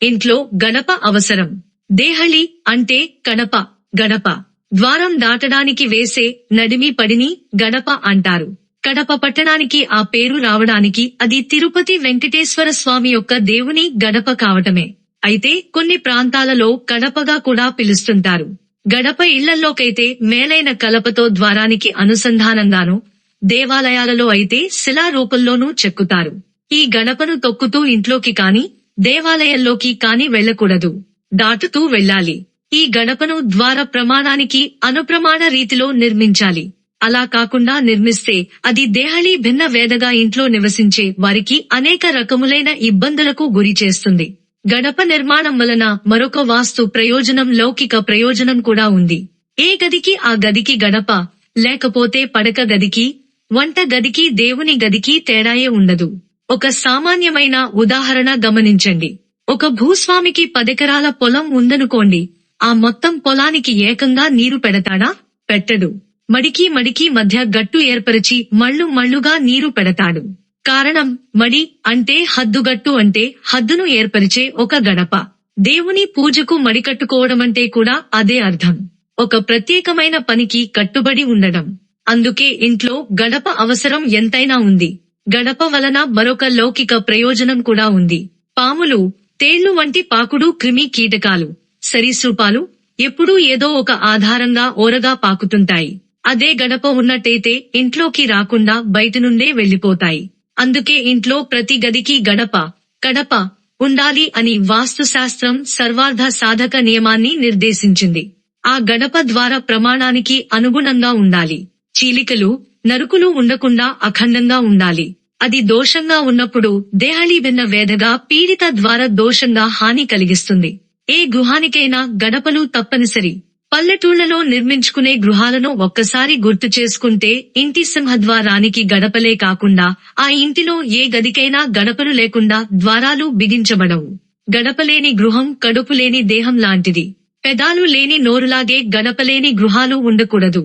ఇంట్లో గడప అవసరం. దేహళి అంటే కడప, గడప. ద్వారం దాటడానికి వేసే నడిమి పడిని గడప అంటారు. కడప పట్టణానికి ఆ పేరు రావడానికి అది తిరుపతి వెంకటేశ్వర స్వామి యొక్క దేవుని గడప కావటమే. అయితే కొన్ని ప్రాంతాలలో కడపగా కూడా పిలుస్తుంటారు. గడప ఇళ్లల్లోకైతే మేలైన కలపతో ద్వారానికి అనుసంధానంగానూ, దేవాలయాలలో అయితే శిలా రూపంలోనూ చెక్కుతారు. ఈ గడపను తొక్కుతూ ఇంట్లోకి కాని, దేవాలయంలోకి కాని వెళ్లకూడదు. దాటుతూ వెళ్ళాలి. ఈ గడపను ద్వార ప్రమాణానికి అనుప్రమాణ రీతిలో నిర్మించాలి. అలా కాకుండా నిర్మిస్తే అది దేహళీ భిన్న వేదగా ఇంట్లో నివసించే వారికి అనేక రకములైన ఇబ్బందులకు గురి చేస్తుంది. గడప నిర్మాణం వలన మరొక వాస్తు ప్రయోజనం, లౌకిక ప్రయోజనం కూడా ఉంది. ఏ గదికి ఆ గదికి గడప, లేకపోతే పడక గదికి, వంట గదికి, దేవుని గదికి తేడాయే ఉండదు. ఒక సామాన్యమైన ఉదాహరణ గమనించండి. ఒక భూస్వామికి 10 ఎకరాల పొలం ఉందనుకోండి. ఆ మొత్తం పొలానికి ఏకంగా నీరు పెడతాడా? పెట్టడు. మడికి మధ్య గట్టు ఏర్పరిచి మళ్ళుగా నీరు పెడతాడు. కారణం, మడి అంటే హద్దుగట్టు, అంటే హద్దును ఏర్పరిచే ఒక గడప. దేవుని పూజకు మడికట్టుకోవడమంటే కూడా అదే అర్థం. ఒక ప్రత్యేకమైన పనికి కట్టుబడి ఉండడం. అందుకే ఇంట్లో గడప అవసరం ఎంతైనా ఉంది. గడప వలన మరొక లౌకిక ప్రయోజనం కూడా ఉంది. పాములు, తేళ్లు వంటి పాకుడు క్రిమి కీటకాలు, సరీసృపాలు ఎప్పుడూ ఏదో ఒక ఆధారంగా ఓరగా పాకుతుంటాయి. అదే గడప ఉన్నట్టయితే ఇంట్లోకి రాకుండా బయటనుండే వెళ్లిపోతాయి. అందుకే ఇంట్లో ప్రతి గదికి గడప, కడప ఉండాలి అని వాస్తుశాస్త్రం సర్వార్థ సాధక నియమాన్ని నిర్దేశించింది. ఆ గడప ద్వార ప్రమాణానికి అనుగుణంగా ఉండాలి. చీలికలు, నరుకులు ఉండకుండా అఖండంగా ఉండాలి. అది దోషంగా ఉన్నప్పుడు దేహళీ భిన్న వేదగా పీడిత ద్వార దోషంగా హాని కలిగిస్తుంది. ఏ గృహానికైనా గడపలు తప్పనిసరి. పల్లెటూళ్లలో నిర్మించుకునే గృహాలను ఒక్కసారి గుర్తు చేసుకుంటే ఇంటి సింహద్వారానికి గడపలే కాకుండా ఆ ఇంటిలో ఏ గదికైనా గడపలు లేకుండా ద్వారాలు బిగించబడవు. గడపలేని గృహం కడుపులేని దేహం లాంటిది. పెదాలు లేని నోరులాగే గడపలేని గృహాలు ఉండకూడదు.